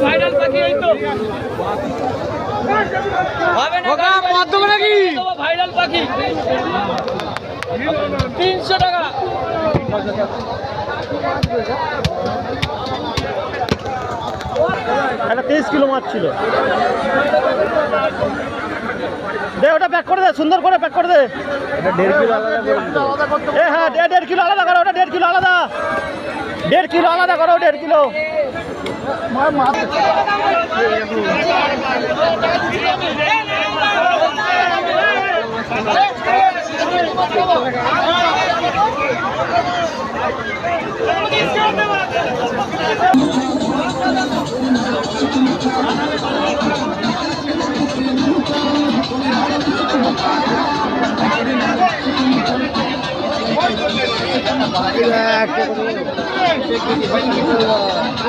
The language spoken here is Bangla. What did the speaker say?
ভাইরাল পাখি এই তো ভাইরাল পাখি 300 টাকা। একটা 23 কিলো মাছ ছিল। দে ওটা প্যাক করে দে, সুন্দর করে প্যাক করে দে। এটা 1.5 কিলো আলাদা করে দে। হ্যাঁ 1.5 কিলো আলাদা করো, ওটা 1.5 কিলো আলাদা, 1.5 কিলো আলাদা করো, 1.5 কিলো।